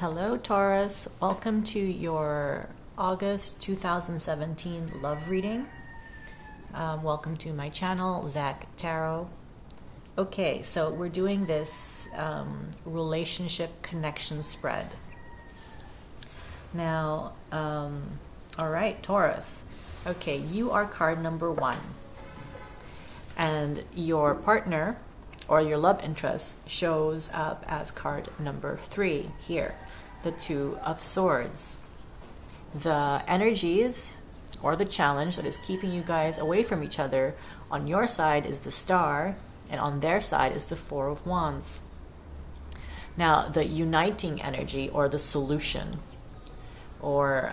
Hello, Taurus. Welcome to your August 2017 love reading. Welcome to my channel, Zach Tarot. Okay, so we're doing this relationship connection spread. Now, all right, Taurus. Okay, you are card number 1. And your partner or your love interest shows up as card number 3 here, the Two of Swords. The energies or the challenge that is keeping you guys away from each other on your side is the Star, and on their side is the Four of Wands. Now, the uniting energy or the solution, or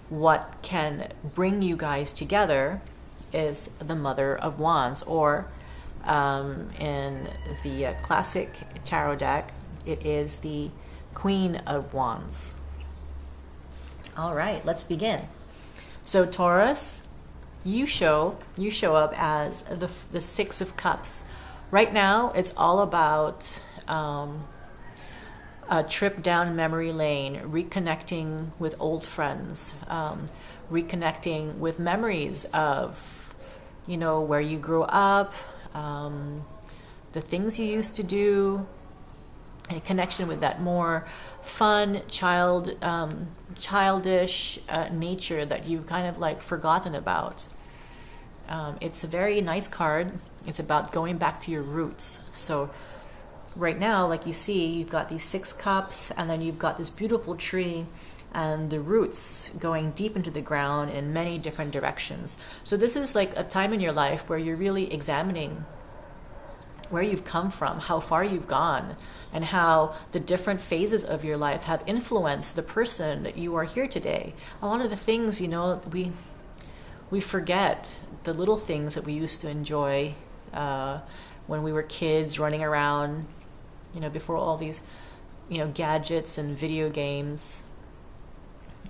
what can bring you guys together, is the Mother of Wands, or in the classic tarot deck, it is the Queen of Wands. All right, let's begin. So Taurus, you show up as the Six of Cups. Right now, it's all about a trip down memory lane, reconnecting with old friends, reconnecting with memories of, where you grew up, the things you used to do, and a connection with that more fun, childish nature that you've kind of like forgotten about. It's a very nice card. It's about going back to your roots. So right now, like you see, you've got these 6 cups, and then you've got this beautiful tree and the roots going deep into the ground in many different directions. So this is like a time in your life where you're really examining where you've come from, how far you've gone, and how the different phases of your life have influenced the person that you are here today. A lot of the things, we forget the little things that we used to enjoy when we were kids, running around, before all these, gadgets and video games.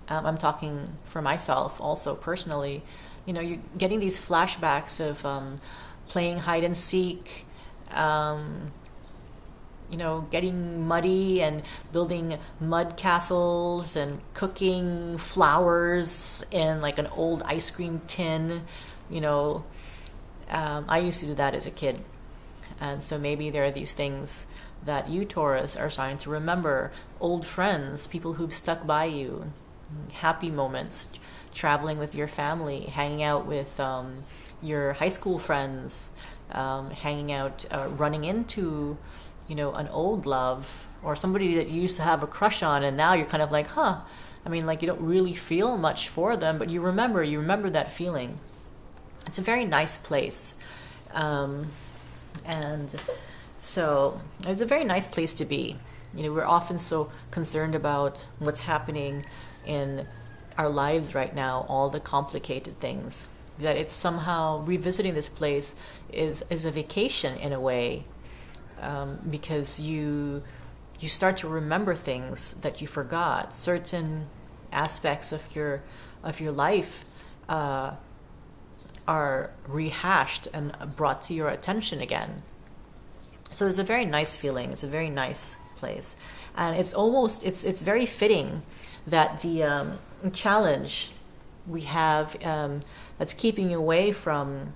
I'm talking for myself also personally. You're getting these flashbacks of playing hide and seek, getting muddy and building mud castles and cooking flowers in like an old ice cream tin. I used to do that as a kid. And so maybe there are these things that you, Taurus, are starting to remember. Old friends, people who've stuck by you, happy moments, traveling with your family, hanging out with your high school friends, hanging out, running into, an old love or somebody that you used to have a crush on, and now you're kind of like, you don't really feel much for them, but you remember that feeling. It's a very nice place. And so it's a very nice place to be. We're often so concerned about what's happening in our lives right now, all the complicated things, that it's somehow revisiting this place is a vacation in a way, because you start to remember things that you forgot. Certain aspects of your life are rehashed and brought to your attention again. So it's a very nice feeling. It's a very nice place, and it's very fitting that the challenge we have that's keeping you away from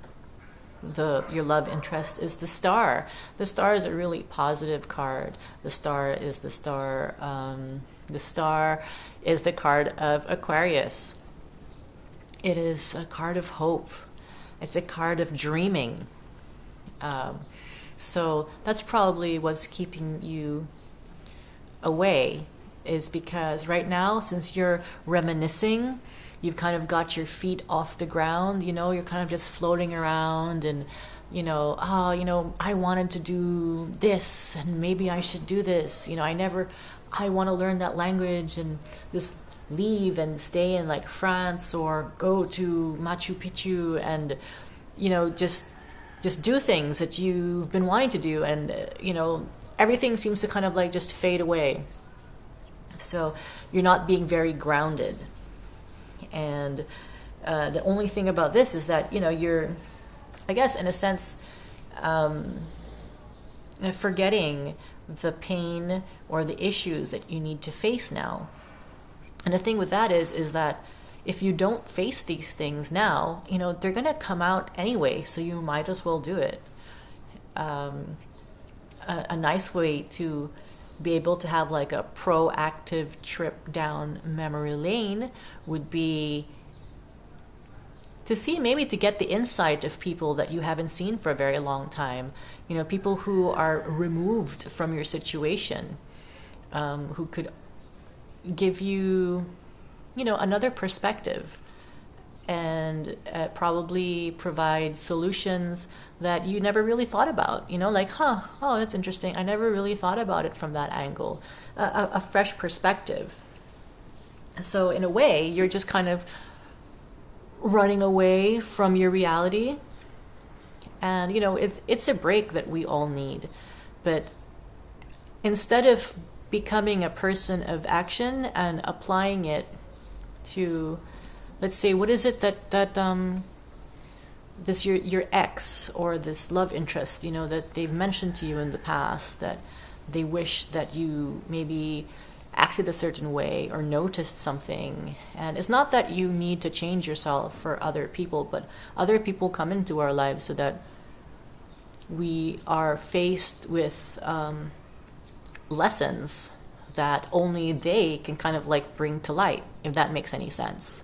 your love interest is the Star. The Star is a really positive card. The Star is the Star. The Star is the card of Aquarius. It is a card of hope. It's a card of dreaming. So that's probably what's keeping you away, is because right now, since you're reminiscing, you've kind of got your feet off the ground, you're kind of just floating around, and I wanted to do this, and maybe I should do this, I want to learn that language and just leave and stay in like France or go to Machu Picchu and just do things that you've been wanting to do, and everything seems to kind of like just fade away. So you're not being very grounded. And the only thing about this is that you're, I guess in a sense, forgetting the pain or the issues that you need to face now. And the thing with that is that if you don't face these things now, they're going to come out anyway, so you might as well do it. A nice way to be able to have like a proactive trip down memory lane would be to see, maybe to get the insight of people that you haven't seen for a very long time, people who are removed from your situation, who could give you, another perspective, and probably provide solutions that you never really thought about, like, oh, that's interesting. I never really thought about it from that angle, a fresh perspective. So in a way, you're just kind of running away from your reality. And, it's a break that we all need. But instead of becoming a person of action and applying it to, let's say, what is it that this your ex or this love interest, that they've mentioned to you in the past, that they wish that you maybe acted a certain way or noticed something. And it's not that you need to change yourself for other people, but other people come into our lives so that we are faced with lessons that only they can kind of like bring to light, if that makes any sense.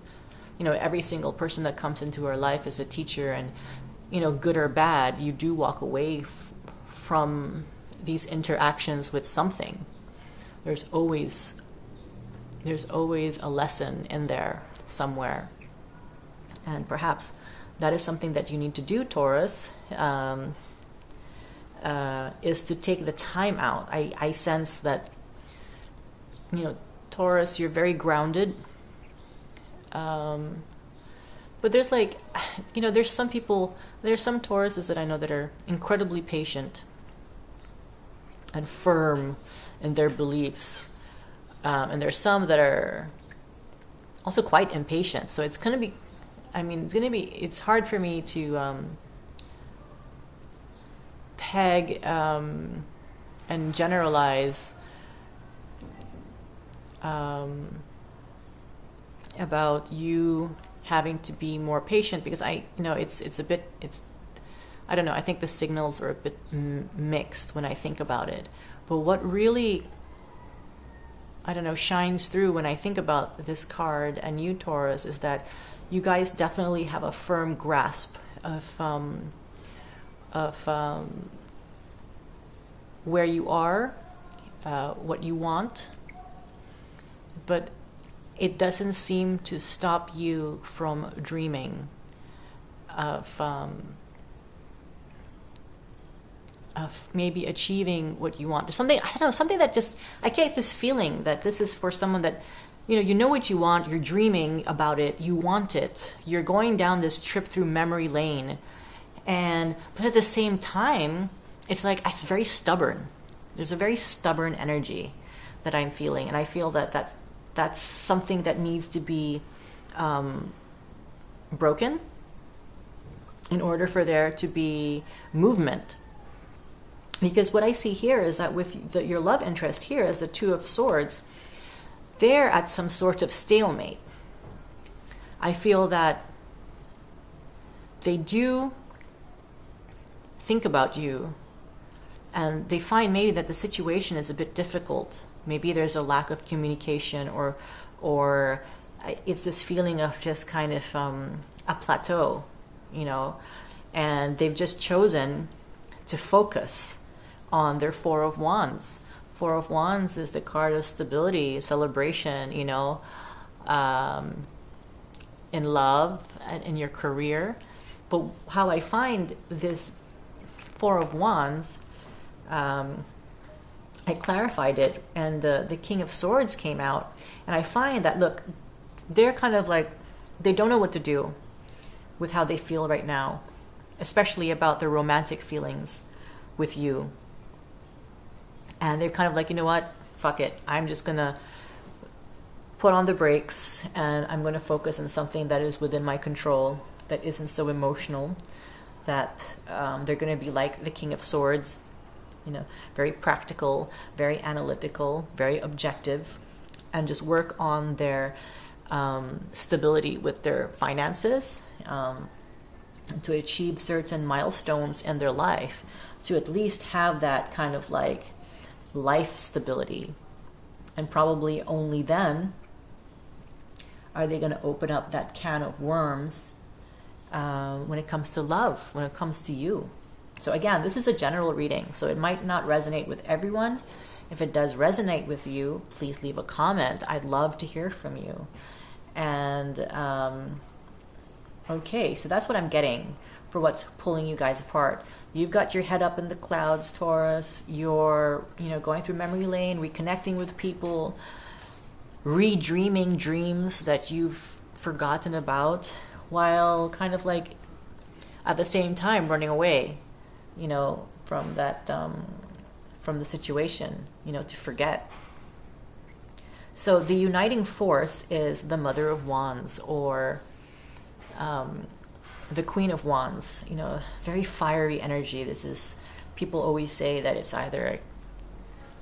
Every single person that comes into our life is a teacher, and, good or bad, you do walk away from these interactions with something. There's always a lesson in there somewhere. And perhaps that is something that you need to do, Taurus, is to take the time out. I sense that, Taurus, you're very grounded. But there's there's some Tauruses that I know that are incredibly patient and firm in their beliefs. And there's some that are also quite impatient. So it's hard for me to peg and generalize about you having to be more patient, because I don't know, I think the signals are a bit mixed when I think about it. But what really, shines through when I think about this card and you, Taurus, is that you guys definitely have a firm grasp of where you are, what you want, but it doesn't seem to stop you from dreaming of maybe achieving what you want. There's something that just, I get this feeling that this is for someone that, you know what you want, you're dreaming about it, you want it, you're going down this trip through memory lane, but at the same time, it's like, it's very stubborn. There's a very stubborn energy that I'm feeling, and I feel that's something that needs to be broken in order for there to be movement. Because what I see here is that with your love interest here as the Two of Swords, they're at some sort of stalemate. I feel that they do think about you, and they find maybe that the situation is a bit difficult. Maybe there's a lack of communication, or it's this feeling of just kind of a plateau, and they've just chosen to focus on their Four of Wands. Four of Wands is the card of stability, celebration, in love and in your career. But how I find this Four of Wands, I clarified it, and the King of Swords came out, and I find that, look, they're kind of like, they don't know what to do with how they feel right now, especially about their romantic feelings with you. And they're kind of like, you know what, fuck it, I'm just gonna put on the brakes, and I'm gonna focus on something that is within my control, that isn't so emotional, that they're gonna be like the King of Swords, very practical, very analytical, very objective, and just work on their stability with their finances, to achieve certain milestones in their life, to at least have that kind of like life stability. And probably only then are they going to open up that can of worms when it comes to love, when it comes to you. So again, this is a general reading, so it might not resonate with everyone. If it does resonate with you, please leave a comment. I'd love to hear from you. And okay, so that's what I'm getting for what's pulling you guys apart. You've got your head up in the clouds, Taurus. You're, going through memory lane, reconnecting with people, redreaming dreams that you've forgotten about, while kind of like at the same time running away, from that, from the situation, to forget. So the uniting force is the Mother of Wands, or the Queen of Wands, very fiery energy. This is, people always say that it's either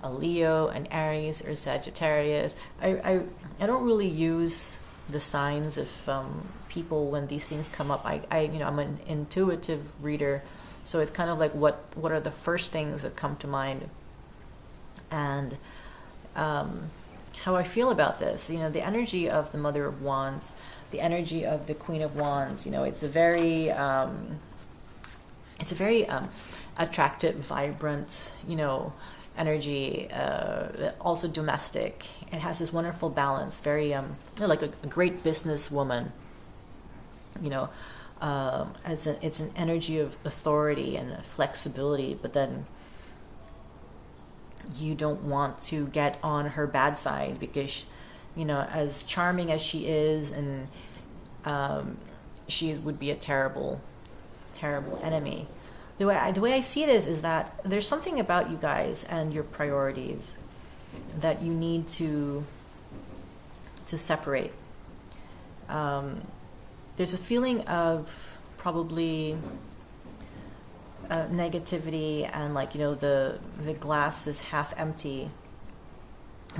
a Leo, an Aries, or Sagittarius. I don't really use the signs of people when these things come up. I'm an intuitive reader, so it's kind of like what are the first things that come to mind, and how I feel about this. The energy of the Mother of Wands, the energy of the Queen of Wands, it's a very attractive, vibrant, energy, also domestic. It has this wonderful balance, very like a great businesswoman, it's an energy of authority and flexibility, but then you don't want to get on her bad side, because as charming as she is, and she would be a terrible enemy. The way I see this is that there's something about you guys and your priorities that you need to separate. There's a feeling of probably negativity, and like the glass is half empty,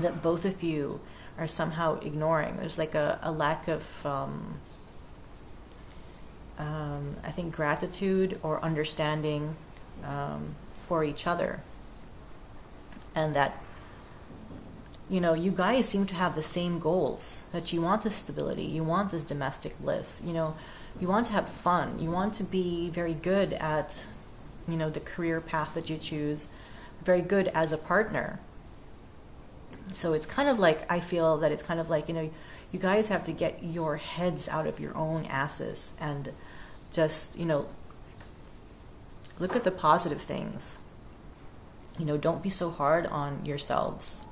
that both of you are somehow ignoring. There's like a lack of I think gratitude or understanding for each other, and that you guys seem to have the same goals, that you want this stability, you want this domestic bliss, you want to have fun, you want to be very good at the career path that you choose, very good as a partner. So it's kind of like, I feel that it's kind of like, you guys have to get your heads out of your own asses and just, look at the positive things. Don't be so hard on yourselves.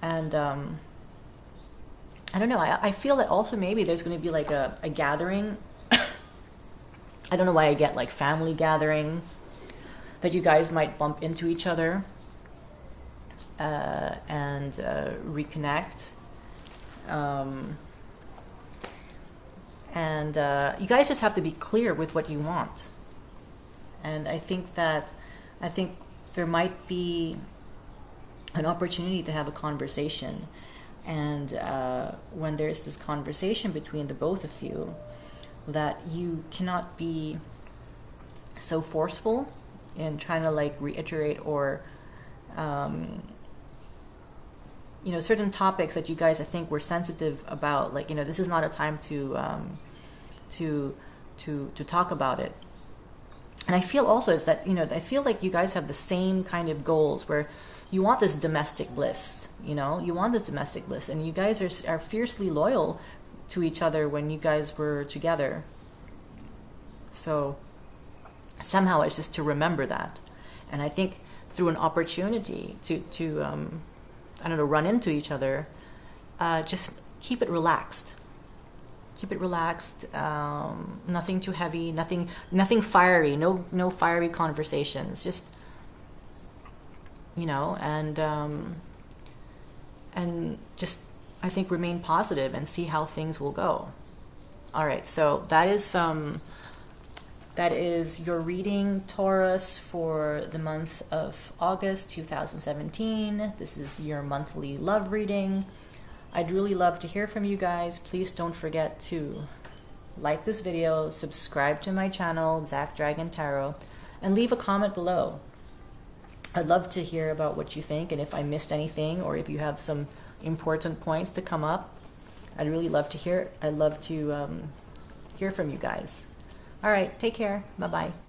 And I don't know, I feel that also maybe there's going to be like a gathering. I don't know why I get like family gathering, that you guys might bump into each other and reconnect. And you guys just have to be clear with what you want. And I think there might be an opportunity to have a conversation. And when there's this conversation between the both of you, that you cannot be so forceful in trying to like reiterate or certain topics that you guys I think were sensitive about, like this is not a time to talk about it. And I feel also is that I feel like you guys have the same kind of goals, where you want this domestic bliss, you want this domestic bliss, and you guys are fiercely loyal to each other when you guys were together. So somehow it's just to remember that. And I think through an opportunity to run into each other, just keep it relaxed. Keep it relaxed. Nothing too heavy. Nothing fiery. No fiery conversations. Just and just I think remain positive and see how things will go. All right. So that is That is your reading, Taurus, for the month of August 2017. This is your monthly love reading. I'd really love to hear from you guys. Please don't forget to like this video, subscribe to my channel, Zach Dragon Tarot, and leave a comment below. I'd love to hear about what you think, and if I missed anything, or if you have some important points to come up, I'd really love to hear. I'd love to hear from you guys. All right, take care. Bye-bye.